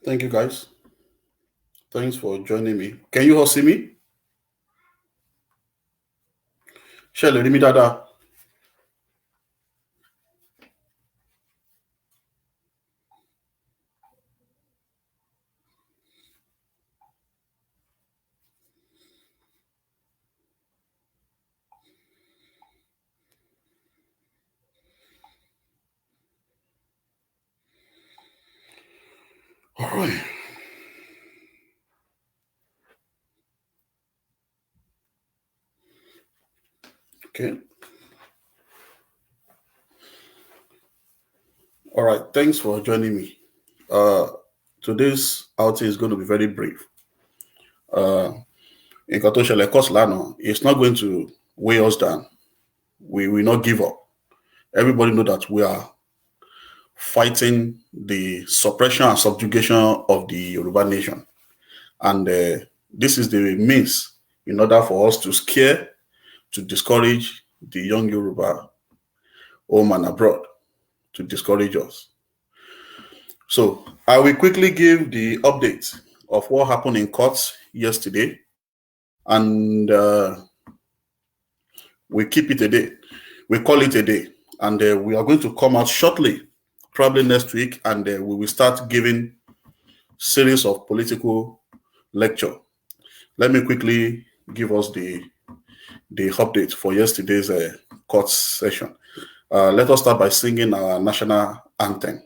Thank you, guys. Thanks for joining me. Can you all see me? Shall me dada? All right. Okay. All right. Thanks for joining me. Today's outing is going to be very brief. In Katoshele Koslano, it's not going to weigh us down. We will not give up. Everybody know that we are fighting the suppression and subjugation of the Yoruba nation. And this is the means in order for us to scare, to discourage the young Yoruba home and abroad, to discourage us. So I will quickly give the update of what happened in courts yesterday, and we keep it a day. We call it a day, and we are going to come out shortly, probably next week, and we will start giving series of political lecture. Let me quickly give us the update for yesterday's court session. Let us start by singing our national anthem.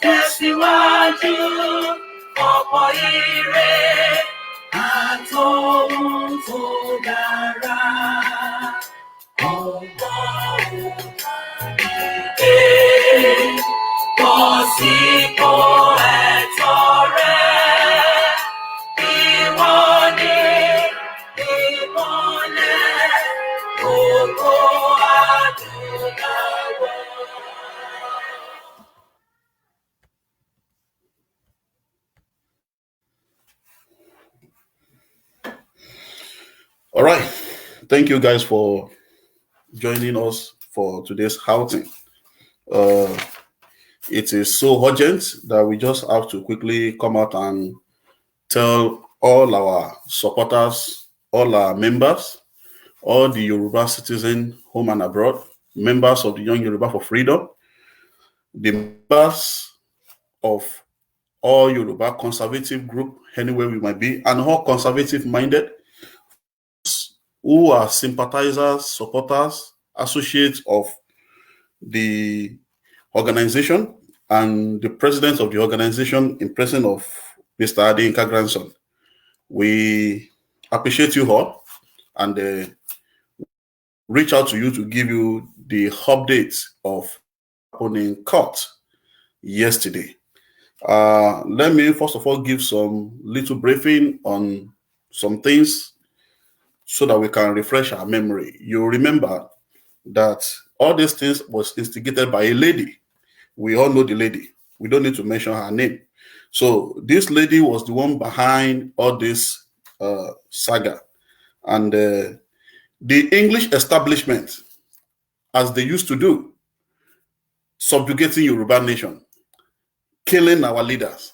Tẹ̀síwájú ọ̀pọ̀ ire àtòhun tó dára. Ọmọ òkàdé bọ́ sípò ẹ̀tọ́ rẹ̀. Ìwọ ni ìmọ́lẹ̀ gbogbo adúláwọ̀. All right. Thank you guys for joining us for today's outing. It is so urgent that we just have to quickly come out and tell all our supporters, all our members, all the Yoruba citizens home and abroad, members of the Young Yoruba for Freedom, the members of all Yoruba conservative group, anywhere we might be, and all conservative-minded, who are sympathizers, supporters, associates of the organization, and the president of the organization in person of Mr. Adeyinka Grandson. We appreciate you all and reach out to you to give you the updates of happening court yesterday. Let me first of all give some little briefing on some things so that we can refresh our memory. You remember that all these things was instigated by a lady. We all know the lady. We don't need to mention her name. So this lady was the one behind all this saga. And the English establishment, as they used to do, subjugating Yoruba nation, killing our leaders,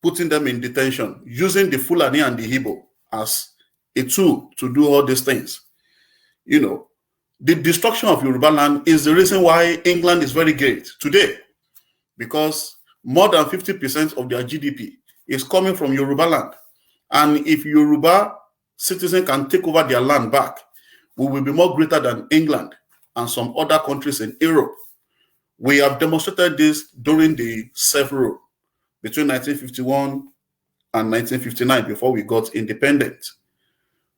putting them in detention, using the Fulani and the Igbo as a tool to do all these things. You know, the destruction of Yoruba land is the reason why England is very great today, because more than 50% of their GDP is coming from Yoruba land. And if Yoruba citizens can take over their land back, we will be more greater than England and some other countries in Europe. We have demonstrated this during the self-rule between 1951 and 1959 before we got independent.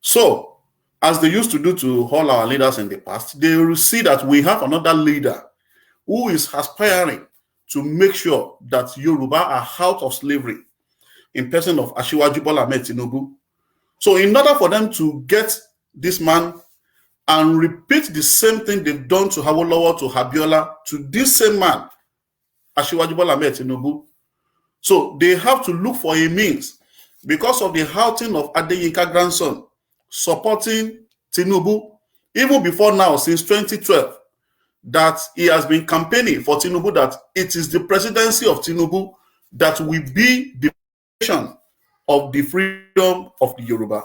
So, as they used to do to all our leaders in the past, they will see that we have another leader who is aspiring to make sure that Yoruba are out of slavery in person of Asiwaju Bola Ahmed Tinubu. So in order for them to get this man and repeat the same thing they've done to Awolowo, to Abiola, to this same man, Asiwaju Bola Ahmed Tinubu, so they have to look for a means because of the outing of Adeyinka Grandson supporting Tinubu, even before now, since 2012, that he has been campaigning for Tinubu, that it is the presidency of Tinubu that will be the foundation of the freedom of the Yoruba.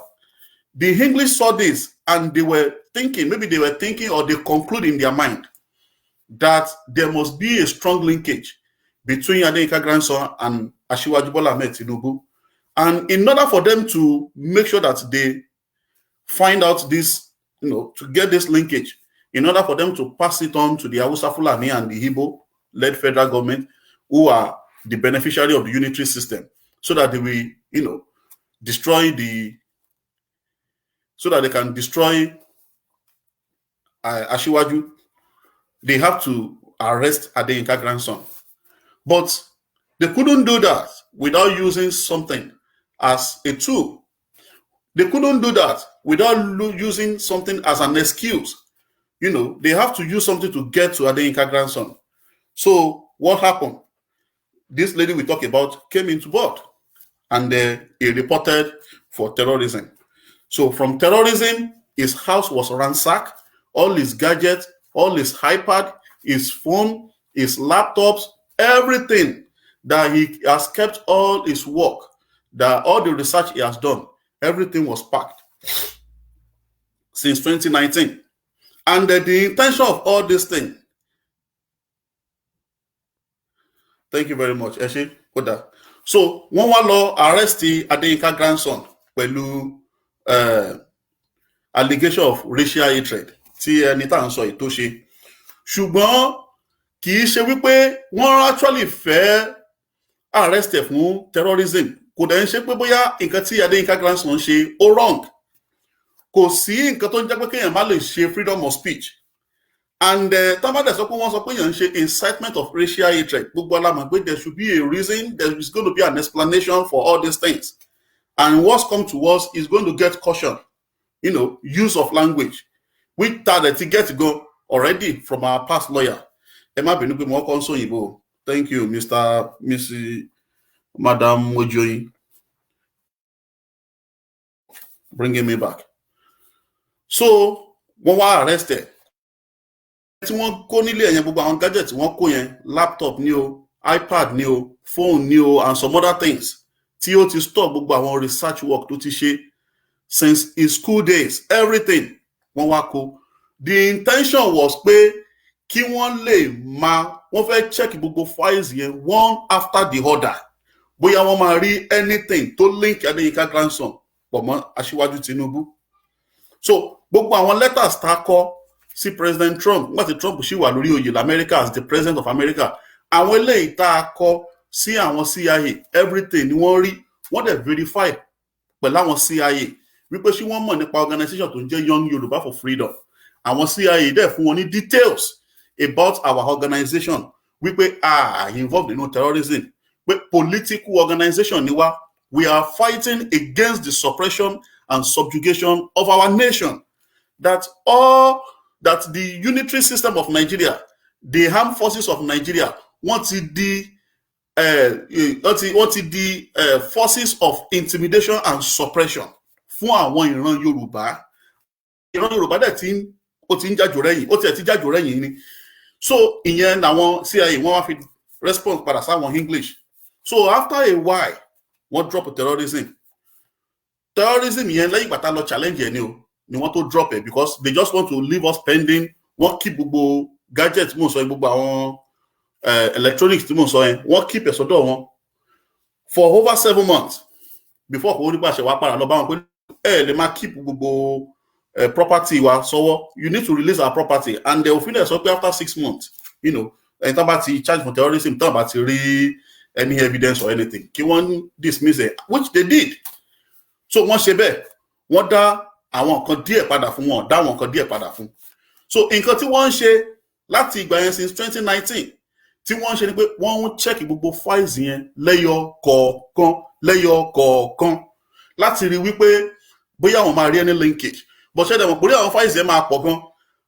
The English saw this and they were thinking, maybe they were thinking or they conclude in their mind that there must be a strong linkage between Adeyinka Grandson and Asiwaju Bola Ahmed Tinubu. And in order for them to make sure that they find out this, to get this linkage, in order for them to pass it on to the Hausa Fulani and the Igbo-led federal government, who are the beneficiary of the unitary system, so that they will, destroy so that they can destroy Asiwaju, they have to arrest Adeyinka Grandson. But they couldn't do that without using something as a tool. They couldn't do that without using something as an excuse. They have to use something to get to Adeyinka Grandson. So what happened? This lady we talk about came into board and he reported for terrorism. So from terrorism, his house was ransacked, all his gadgets, all his iPad, his phone, his laptops, everything that he has kept, all his work, that all the research he has done, everything was packed since 2019. And the intention of all this thing, thank you very much, Eshe. So, one law arrest Adeyinka Grandson pẹ̀lú allegation of racial hatred tí ẹni tá à ń sọ ètò ṣe. Ṣùgbọ́n kì í ṣe wípé wọ́n actually fẹ́ arrest ẹ̀ fún terrorism. Kò dẹ̀ ń ṣe pé bóyá nǹkan tí Adeyinka Grandson ṣe ó wrong. Kò sí nǹkan tó ń jẹ́ pé kéèyàn má lè ṣe freedom of speech. And tábàdẹ̀ sọ pé wọ́n sọ pé èèyàn ń ṣe incitement of racial hatred. Gbogbo alamọ̀ pé there should be a reason, there is going to be an explanation for all these things. And what's come to us is going to get caution, use of language. We thought that it gets go already from our past lawyer. Emma Benupe Mokonso Ibo. Thank you, Mrs. Madam Mojoyi. Bringing me back. So, when we were arrested, tí wọ́n kó nílé ẹ̀yẹn gbogbo àwọn gadget wọ́n kó yẹn, laptop ni o, iPad ni o, phone ni o, and some other things tí ó ti stop gbogbo àwọn research work tó ti ṣe since his school days, everything wọ́n wá kó. The intention was pé kí wọ́n lè wọ́n fẹ́ check gbogbo files yẹn one after the other, bóyá wọ́n máa rí anything tó link Adeyinka Grandson pọ̀ mọ́ Aṣíwájú Tinubu. So gbogbo àwọn letters tá a kọ sí President Trump nígbà tí Trump ṣì wà lórí oyè l'America as the president of America, àwọn eléyìí tá a kọ sí àwọn CIA, everything ni wọ́n rí, wọ́n dẹ̀ verify pẹ̀lú àwọn CIA wípé ṣé wọ́n mọ̀ nípa organization tó ń jẹ́ Young Yoruba for Freedom. Àwọn CIA dẹ̀ fún wọn ní details about our organization wípé involved in terrorism, pé political organization ni wá. We are fighting against the suppression and subjugation of our nation. That the unitary system of Nigeria, the armed forces of Nigeria, want the forces of intimidation and suppression fún àwọn ìran Yorùbá. Ìran Yorùbá dẹ̀ tí ó ti ń jájò rẹ̀yìn, ó tiẹ̀ ti jájò rẹ̀yìn ni. So ìyẹn làwọn CIA wọ́n wá fi response padà sáwọn English. So after a while, wọ́n drop terrorism. Terrorism yẹn lẹ́yìn ìgbà tá lọ challenge ẹ̀ ni wọ́n tó drop it, because they just want to leave us pending. Wọ́n keep gbogbo gadgets mò ń sọ, gbogbo àwọn electronics tí mò ń sọ yẹn, wọ́n keep ẹ̀ sọ́dọ̀ wọn for over 7 months before kò nípa ṣe wá para lọ bá wọn pé lè máa keep gbogbo property wa sọ́wọ́, you need to release our property, and they will finish up after 6 months, you know, ẹni tán bá ti charge for terrorism tán bá ti rí any evidence or anything kí wọ́n dismiss it, which they did. So wọ́n ṣe bẹ́ẹ̀, wọ́n dá àwọn nǹkan díẹ̀ padà fún wọn, dá àwọn nǹkan díẹ̀ padà fún. So nǹkan tí wọ́n ń ṣe láti ìgbà yẹn since 2019 tí wọ́n ń ṣe ni pé wọ́n ń check gbogbo files yẹn lẹ́yọ kọ̀ọ̀kan láti rí wípé bóyá àwọn máa rí any linkage. But ṣé dẹ̀mọ̀ pé àwọn files yẹn máa pọ̀ gan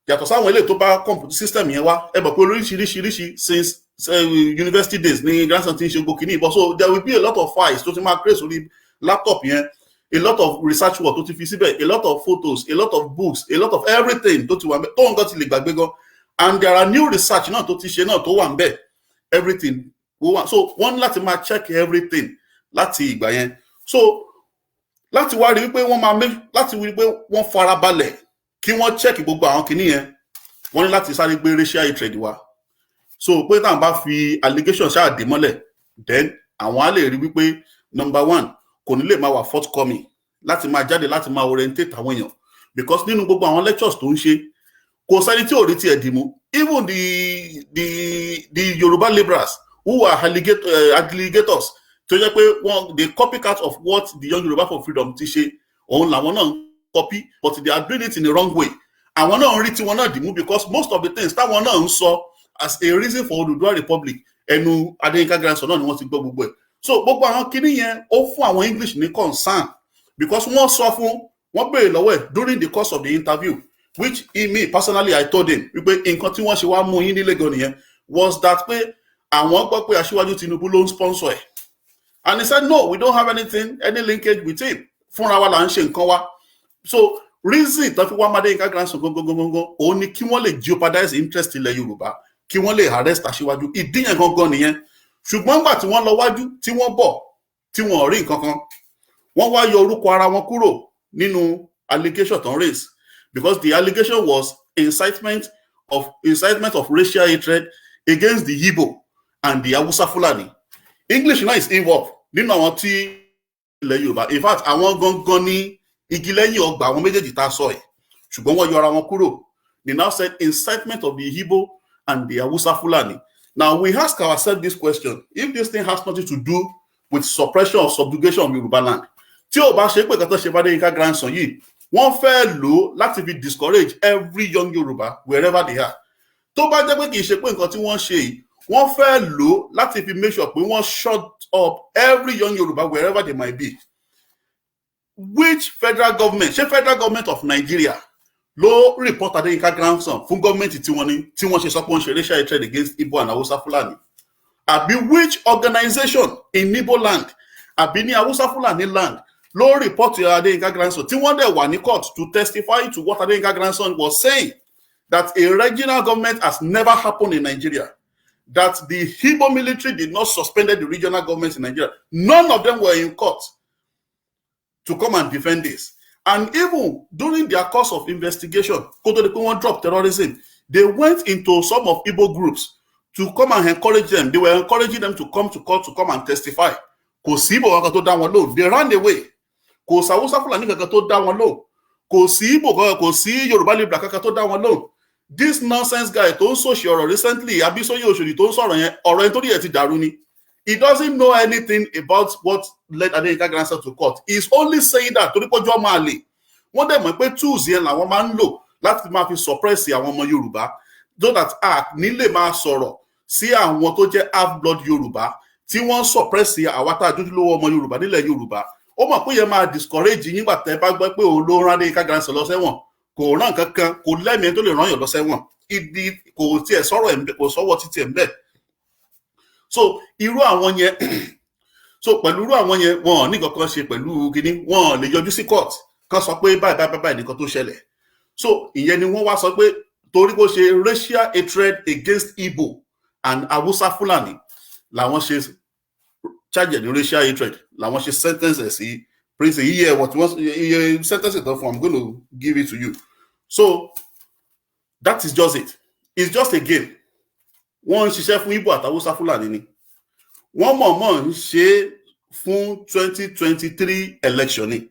yàtọ̀ sáwọn eléyìí tó bá computer system yẹn wá, ẹ mọ̀ pé oríṣiríṣi since university days ní grandson ti ń ṣe gbogbo kìíní, but so there will be a lot of files tó ti máa create sórí laptop yẹn, a lot of research work tó ti fi síbẹ̀, a lot of photos, a lot of books, a lot of everything tó ti wà ńbẹ̀ tó nǹkan ti lè gbàgbé gan, and there are new research náà tó ti ṣe náà tó wà ńbẹ̀, everything. So wọ́n ní láti máa check everything láti ìgbà yẹn. So láti wá rí wípé wọ́n máa láti rí wípé wọ́n farabalẹ̀ kí wọ́n check gbogbo àwọn kìíní yẹn, wọ́n ní láti sáré gbé racial hatred wá. So pé táwọn bá fi allegation ṣáà dé mọ́lẹ̀, then àwọn á lè rí wípé number one kò ní lè máa wà forthcoming láti máa jáde láti máa orientate àwọn èèyàn, because nínú gbogbo àwọn lectures tó ń ṣe kò sẹ́ni tí ò rí tiẹ̀ dì mú. Even the Yoruba liberals who are alligators tó jẹ́ pé they copycat of what the Young Yoruba for Freedom ti ṣe, òun làwọn náà copy, but they are doing it in the wrong way. Àwọn náà ń rí tiwọn náà dì mú, because most of the things táwọn náà ń sọ as a reason for Oduduwa Republic ẹnu Adeyinka Grandson náà ni wọ́n ti gbọ́ gbogbo ẹ̀. So gbogbo àwọn kinní yẹn ó fún àwọn English ní concern, because wọ́n sọ fún, wọ́n béèrè lọ́wọ́ ẹ̀ during the course of the interview, which me personally I told him wípé nǹkan tí wọ́n ṣe wá mú yín nílé gan nìyẹn, was that pé àwọn gbọ́ pé Aṣíwájú Tinubu ló ń sponsor ẹ̀, and he said no, we don't have any linkage with him, fúnra wa là ń ṣe nǹkan wa. So reason tó fi wá Adeyinka Grandson gangan òun ni kí wọ́n lè jeopardize interest ilẹ̀ Yorùbá, kí wọ́n lè arrest Aṣíwájú, ìdí yẹn gangan nìyẹn. Ṣùgbọ́n nígbà tí wọ́n lọ wájú tí wọ́n bọ̀ tí wọ́n rí nǹkan kan, wọ́n wá yọ orúkọ ara wọn kúrò nínú allegation tó ń raise, because the allegation was incitement of racial hatred against the Igbo and the Hausa Fulani. English now is involved nínú àwọn tí ilẹ̀ Yorùbá. In fact, àwọn gangan ní igi lẹ́yìn ọgbà àwọn méjèèjì tá a sọ ẹ̀, ṣùgbọ́n wọ́n yọ ara wọn kúrò. They now said incitement of the Igbo and the Hausa Fulani. Now we ask ourselves this question: if this thing has nothing to do with suppression or subjugation of Yoruba land, tí ò bá ṣe pé kàtọ́ ṣe bá Adeyinka Grandson yìí, wọ́n fẹ́ lò láti fi discourage every young Yoruba wherever they are. Tó bá jẹ́ pé kì í ṣe pé nǹkan tí wọ́n ṣe yìí, wọ́n fẹ́ lò láti fi make sure pé wọ́n shut up every young Yoruba wherever they might be. Which federal government, ṣé federal government of Nigeria ló report Adeyinka Grandson fún gọ́ọ̀mẹ̀ntì tí wọ́n ṣe sọ pé wọ́n ṣe racial hatred against Igbo and Hausa Fulani? Àbí which organization in Igbo land àbí ní Hausa Fulani land ló report Adeyinka Grandson tí wọ́n dẹ̀ wà ní court to testify to what Adeyinka Grandson was saying, that a regional government has never happened in Nigeria, that the Igbo military did not suspend the regional governments in Nigeria. None of them were in court to come and defend this. And even during their course of investigation, drop terrorism, they went into some of Igbo groups to come and encourage them. They were encouraging them to come to court to come and testify. Kò sí Igbo kankan tó dá wọn lóhùn. They ran away. Kò sí Hausa Fulani kankan tó dá wọn lóhùn. Kò sí Igbo kankan, kò sí Yoruba Libra kankan tó dá wọn lóhùn. This nonsense guy tó ń sòṣì ọ̀rọ̀ recently, Abisoye Oshodi tó ń sọ̀rọ̀ yẹn, ọ̀rọ̀ yẹn tó díẹ̀ ti dàrú ni. He doesn't know anything about what led Adeyinka Grandson to court. He's only saying that torí pọ́jọ́ máa lè. Wọ́n dẹ̀ mọ̀ pé tools yẹn làwọn máa ń lò láti máa fi suppress àwọn ọmọ Yorùbá, so that a ní lè máa sọ̀rọ̀ sí àwọn tó jẹ́ half blood Yorùbá tí wọ́n suppress àwa tá a dúdú lówó ọmọ Yorùbá nílẹ̀ Yorùbá. Ó mọ̀ pé yẹn máa discourage yín gbà tẹ́ bá gbọ́ pé òun ló rán Adeyinka Grandson lọ sẹ́wọ̀n. Kò rán kankan, kò lẹ́mìí tó lè rán yàn lọ sẹ́wọ̀n. Kò tiẹ̀ sọ̀rọ̀ ẹ̀ kò sọ́wọ́ títí ẹ̀ ń bẹ̀. So irú àwọn yẹn so pẹ̀lú irú àwọn yẹn wọn ò ní kankan ṣe pẹ̀lú kíní, wọn ò lè yọjú sí court kan sọ pé báyìí nìkan tó ṣẹlẹ̀. So ìyẹn ni wọ́n wá sọ pé torí kó ṣe racial hatred against Igbo and Hausa Fulani làwọn ṣe charge ní racial hatred, làwọn ṣe sentence sí prison. Iye sentence it for, I'm going to give it to you. So that is just it. It's just a game. Wọ́n ń ṣiṣẹ́ fún Igbo àti Hausa Fulani ni. Wọ́n mọ̀ọ́mọ̀ ń ṣe fún 2023 election ni.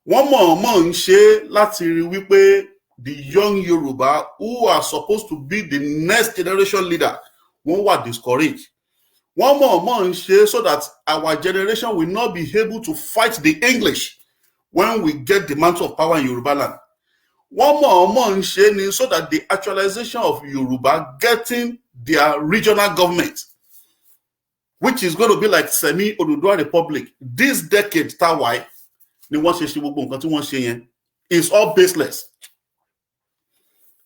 Wọ́n mọ̀ọ́mọ̀ ń ṣe láti rí wípé the young Yoruba who are supposed to be the next generation leader wọ́n wà discouraged. Wọ́n mọ̀ọ́mọ̀ ń ṣe so that our generation will not be able to fight the English when we get the mantle of power in Yoruba land. Wọ́n mọ̀ọ́mọ̀ ń ṣe ni so that the actualization of Yoruba getting their regional government, which is going to be like semi-Oduduwa Republic, this decade tawai ni wọ́n ṣe gbogbo nǹkan tí wọ́n ṣe yẹn is all baseless.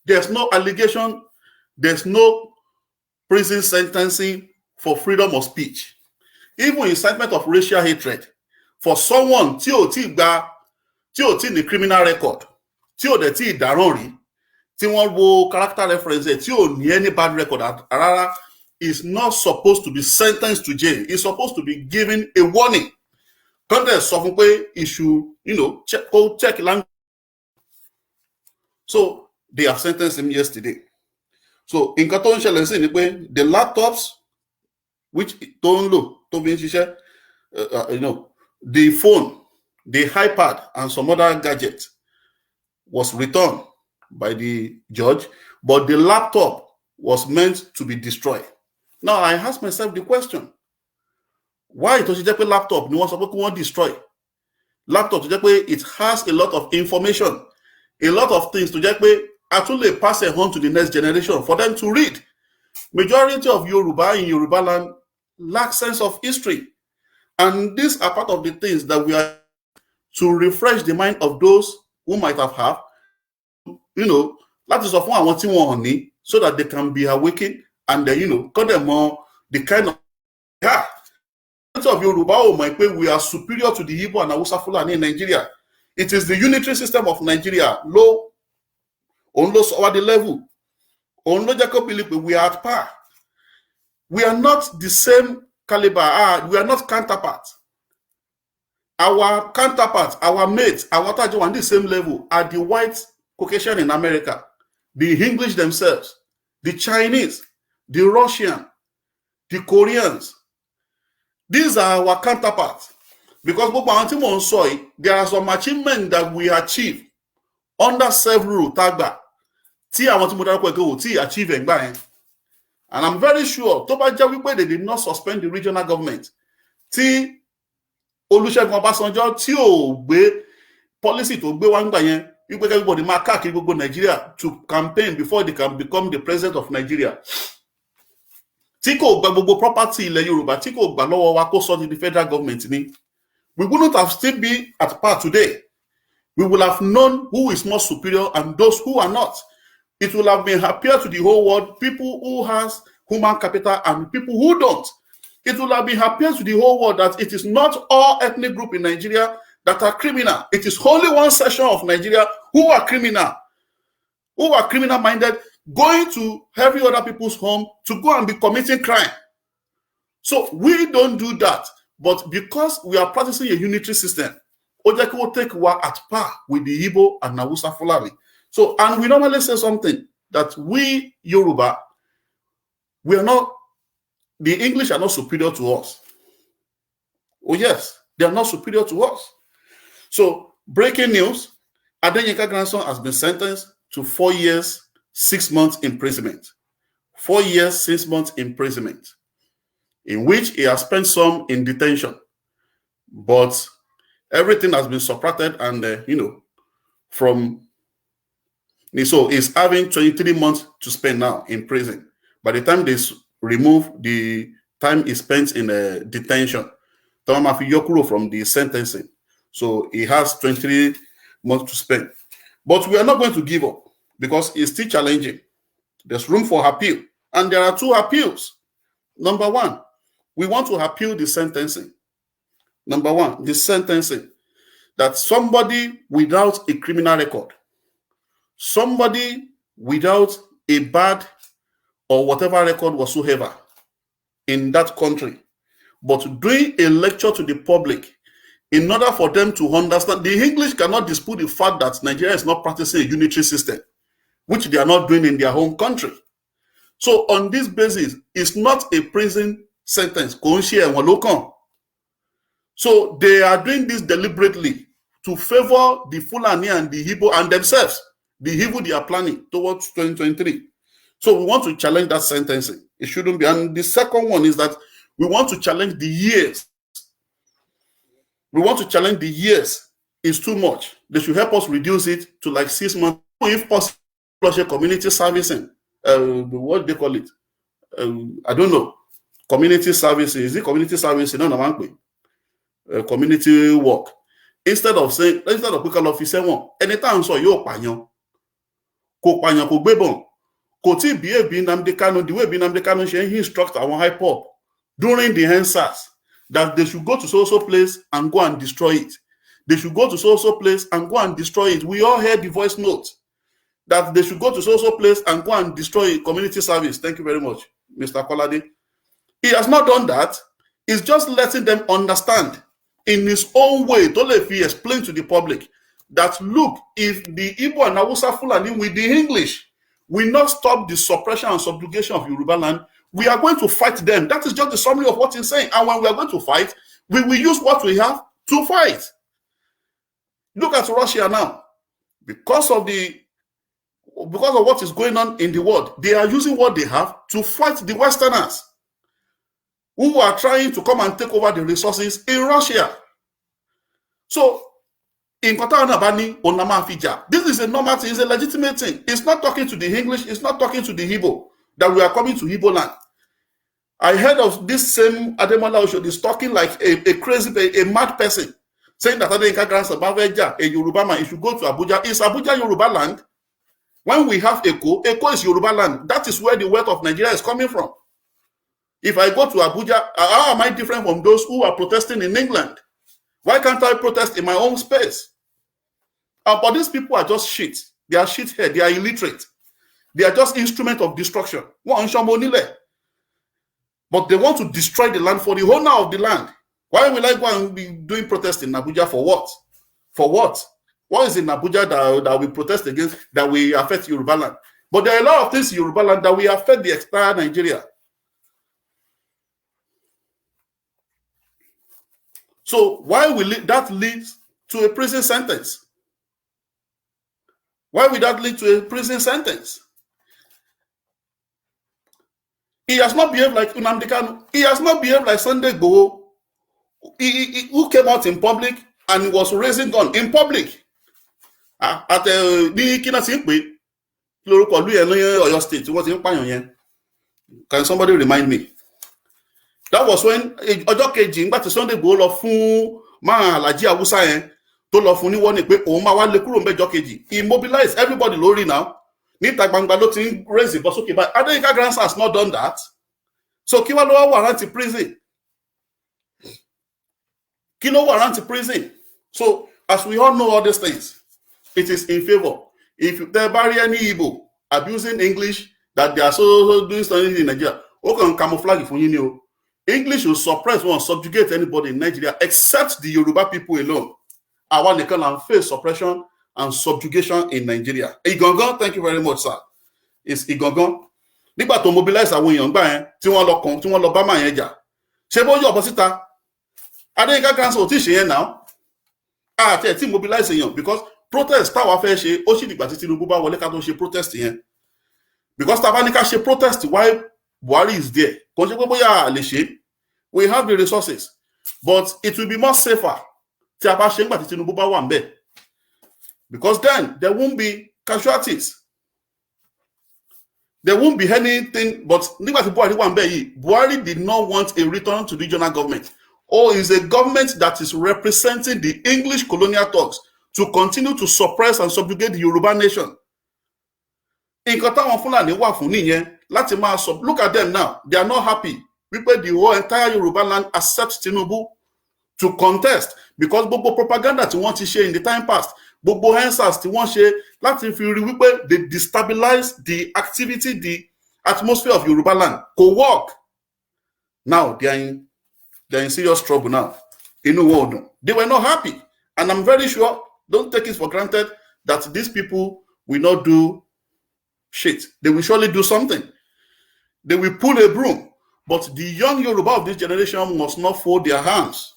There's no allegation, there's no prison sentencing for freedom of speech, even incitement of racial hatred for someone tí ò tí ní criminal record, tí ò dẹ̀ tí ìdáràn rí, tí wọ́n wo character reference tí ò ní any bad record rárá, is not supposed to be sentenced to jail. He's supposed to be given a warning. Congress sọ fún pé he should, check language. So they have sentenced him yesterday. So nǹkan tó ń ṣẹlẹ̀ sí ni pé the laptops which tó ń lò tó fi ń ṣiṣẹ́, the phone, the iPad and some other gadgets was returned by the judge, but the laptop was meant to be destroyed. Now I ask myself the question, why tó ṣe jẹ́ pé laptop ni wọ́n sọ pé kí wọ́n destroy? Laptop tó jẹ́ pé it has a lot of information, a lot of things tó jẹ́ pé a tún lè pass it on to the next generation for them to read. Majority of Yoruba in Yoruba land lack sense of history. And these are part of the things that we are to refresh the mind of those who might have had, that is of one àwọn tí wọ́n ní, so that they can be awakened and then, call them more the kind of, of Yoruba, we are superior to the Igbo and Hausa Fulani in Nigeria. It is the unitary system of Nigeria, low, on the level. On we are at par. We are not the same caliber. We are not counterparts. Our counterparts, our mates, our Tajo on the same level are the white Caucasian in America, the English themselves, the Chinese, the Russian, the Koreans. These are our counterparts. Because there are some achievements that we achieve under self-rule Tagba. Achieve. And I'm very sure they did not suspend the regional government. Olusegun Obasanjo tí ò gbé policy tó gbé wá nígbà yẹn wípé everybody máa káàkiri gbogbo Nigeria to campaign before they can become the president of Nigeria. Tí kò gba gbogbo property ilẹ̀ Yorùbá, tí kò gbà lọ́wọ́ wa kó sọ di the federal government ni, we wouldn't have still be at par today. We will have known who is more superior and those who are not. It will have been happier to the whole world, people who has human capital and people who don't. It will have been happier to the whole world that it is not all ethnic groups in Nigeria that are criminal. It is only one section of Nigeria who are criminal minded, going to every other people's home to go and be committing crime. So we don't do that. But because we are practicing a unitary system, Ojeki will take work at par with the Igbo and Hausa Fulani. So, and we normally say something that we Yoruba, we are not, the English are not superior to us. Oh yes, they are not superior to us. So, breaking news, Adeyinka Grandson has been sentenced to 4 years, 6 months imprisonment. 4 years, 6 months imprisonment, in which he has spent some in detention. But everything has been subtracted and, so he's having 23 months to spend now in prison. By the time they remove the time he spent in detention, from the sentencing. So he has 23 months to spend. But we are not going to give up because it's still challenging. There's room for appeal. And there are 2 appeals. Number 1, we want to appeal the sentencing. Number 1, the sentencing. That somebody without a criminal record, somebody without a bad or whatever record whatsoever in that country, but doing a lecture to the public in order for them to understand. The English cannot dispute the fact that Nigeria is not practicing a unitary system, which they are not doing in their home country. So on this basis, it's not a prison sentence. So they are doing this deliberately to favor the Fulani and the Igbo and themselves, the evil they are planning towards 2023. So we want to challenge that sentencing. It shouldn't be. And the second one is that we want to challenge the years. We want to challenge the years. It's too much. They should help us reduce it to like 6 months, if possible. Community servicing. What they call it? I don't know. Community servicing. Is it community servicing? No, community work. Instead of picking officer one, anytime so you panyan, ko gbebon, ko ti behave Nnamdi Kanu the way Nnamdi Kanu he instruct our high pop during the EndSARS that they should go to so place and go and destroy it. They should go to so place and go and destroy it. We all heard the voice note that they should go to so place and go and destroy community service. Thank you very much, Mr. Kolade. He has not done that. He's just letting them understand in his own way, if he explained to the public that, look, if the Igbo and Hausa Fulani with the English will not stop the suppression and subjugation of Yoruba land, we are going to fight them. That is just the summary of what he's saying. And when we are going to fight, we will use what we have to fight. Look at Russia now. Because of what is going on in the world, they are using what they have to fight the Westerners who are trying to come and take over the resources in Russia. So, in this is a normal thing, it's a legitimate thing. It's not talking to the English, it's not talking to the Igbo, that we are coming to Igbo land. I heard of this same Ademola Oshodi is talking like a crazy, a mad person, saying that Adeyinka Grandson, a Yoruba man, if you go to Abuja, is Abuja Yoruba land? When we have Eko is Yoruba land. That is where the wealth of Nigeria is coming from. If I go to Abuja, how am I different from those who are protesting in England? Why can't I protest in my own space? But these people are just shit. They are shithead. They are illiterate. They are just instrument of destruction. But they want to destroy the land for the owner of the land. Why will I go and be doing protest in Abuja for what? For what? What is in Abuja that we protest against that will affect Yoruba land? But there are a lot of things in Yoruba land that will affect the entire Nigeria. So why will that lead to a prison sentence? Why will that lead to a prison sentence? He has not behaved like Nnamdi Kanu. He has not behaved like Sunday Igboho, who came out in public and was raising gun in public. At the Oyo State, can somebody remind me? That was when Ọjọ́ kejì nígbà tí Sunday Igboho lọ fún máa Alhaji Awusa yẹn tó lọ fún ní wọ́n ní pé òun máa wá lé kúrò ńbẹ̀ kejì. He mobilized everybody lórí now. Níta gbangba ló ti ń raise ìbọn sókè báyìí. Adeyinka Grandson has not done that. So kí wá ló wá warrant prison? Kí ló warrant prison? So as we all know all these things, it is in favor. If there are any Igbo abusing English that they are so doing something in Nigeria, who can camouflage for you? English will suppress or subjugate anybody in Nigeria except the Yoruba people alone. Our nation can face suppression and subjugation in Nigeria. Igangan, thank you very much, sir. It's Igangan. Nígbà tó mobilize àwọn èèyàn gbà yẹn tí wọ́n lọ bá máa yẹn jà. Ṣé bó yọ ọ̀bọ síta? Adeyinka Grandson ò tí ṣe yẹn now. Àti ẹ̀ tí mobilize èèyàn because protest táwa fẹ́ ṣe ó sì dìgbà tí Tinubu bá wọlé ká tó ṣe protest yẹn. Because táwa ní ká ṣe protest while Buhari is there. Kò ṣe pé bóyá lè ṣe. We have the resources, but it will be more safer tí a bá ṣe nígbà tí Tinubu bá wà ńbẹ̀. Because then there won't be casualties. There won't be anything, but nígbà tí Buhari wà ńbẹ̀ yìí, Buhari did not want a return to regional government. Or is a government that is representing the English colonial thugs to continue to suppress and subjugate the Yoruba nation. Nǹkan táwọn Fúlàní wà fún nìyẹn láti máa sọ. Look at them now. They are not happy. People, the whole entire Yoruba land accepts Tinubu to contest because gbogbo propaganda tí wọ́n ti ṣe in the time past, gbogbo EndSARS tí wọ́n ṣe láti fi rí wípé they destabilize the activity, the atmosphere of Yoruba land. Kò work. Now they are in serious trouble now. Inú wọn ò dùn. They were not happy. And I'm very sure, don't take it for granted, that these people will not do shit. They will surely do something. They will pull a broom. But the young Yoruba of this generation must not fold their hands.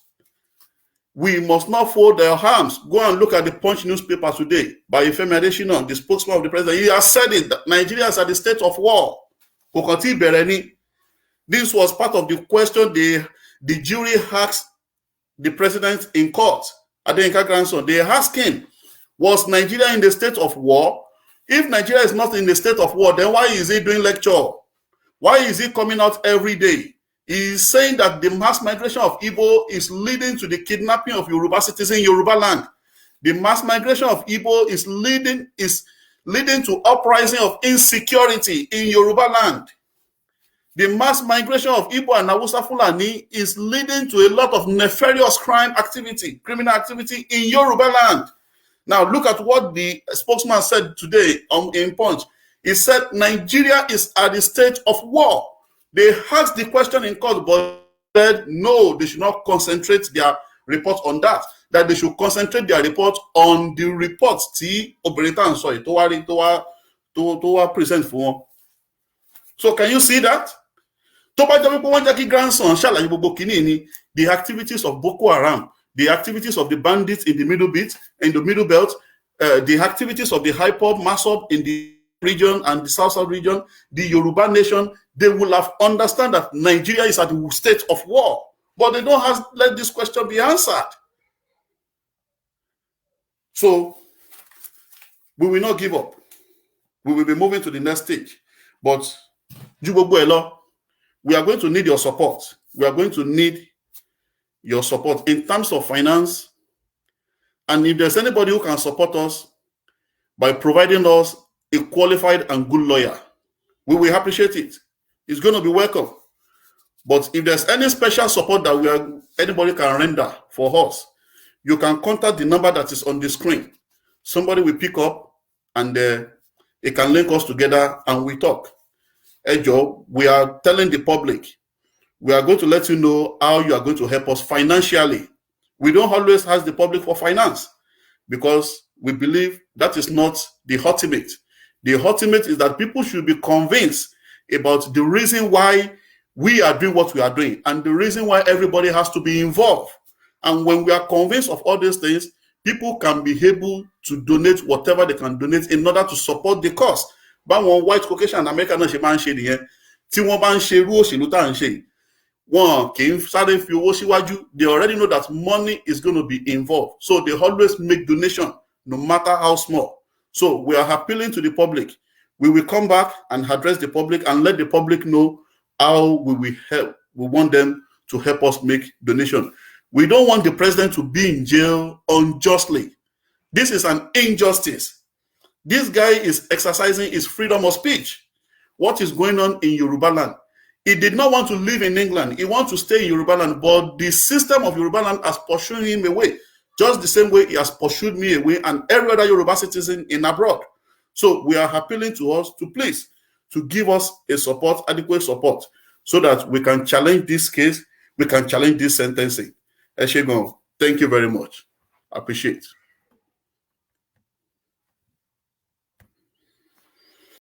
We must not fold our arms. Go and look at the Punch newspaper today by Ifemi Adesina, the spokesman of the president. He has said it, that Nigeria is at the state of war. This was part of the question the jury asked the president in court, Adeyinka Grandson. They asked him, was Nigeria in the state of war? If Nigeria is not in the state of war, then why is he doing lecture? Why is he coming out every day? He is saying that the mass migration of Igbo is leading to the kidnapping of Yoruba citizens in Yoruba land. The mass migration of Igbo is leading to uprising of insecurity in Yoruba land. The mass migration of Igbo and Hausa Fulani is leading to a lot of nefarious criminal activity in Yoruba land. Now, look at what the spokesman said today in Punch. He said Nigeria is at the stage of war. They asked the question in court, but said no, they should not concentrate their report on that. That they should concentrate their report on the reports T Oberita to present for. So can you see that? Grandson, the activities of Boko Haram, the activities of the bandits in the middle belt, the activities of the hyper massop in the region and the south region, the Yoruba nation, they will have understand that Nigeria is at the state of war, but they don't let this question be answered. So we will not give up. We will be moving to the next stage. But we are going to need your support. We are going to need your support in terms of finance. And if there's anybody who can support us by providing us a qualified and good lawyer, we will appreciate it. It's going to be welcome. But if there's any special support that anybody can render for us, you can contact the number that is on the screen. Somebody will pick up and it can link us together and we talk. Hey Joe, we are telling the public, we are going to let you know how you are going to help us financially. We don't always ask the public for finance because we believe that is not the ultimate. The ultimate is that people should be convinced about the reason why we are doing what we are doing and the reason why everybody has to be involved. And when we are convinced of all these things, people can be able to donate whatever they can donate in order to support the cause. But when white Caucasian and American they already know that money is going to be involved. So they always make donation, no matter how small. So we are appealing to the public. We will come back and address the public and let the public know how we will help. We want them to help us make donation. We don't want the president to be in jail unjustly. This is an injustice. This guy is exercising his freedom of speech. What is going on in Yoruba land? He did not want to live in England. He wants to stay in Yoruba land, but the system of Yoruba land has pursued him away, just the same way he has pursued me away and every other Yoruba citizen in abroad. So we are appealing to us to please to give us a support, adequate support, so that we can challenge this case, we can challenge this sentencing. Eshegon, thank you very much. I appreciate it.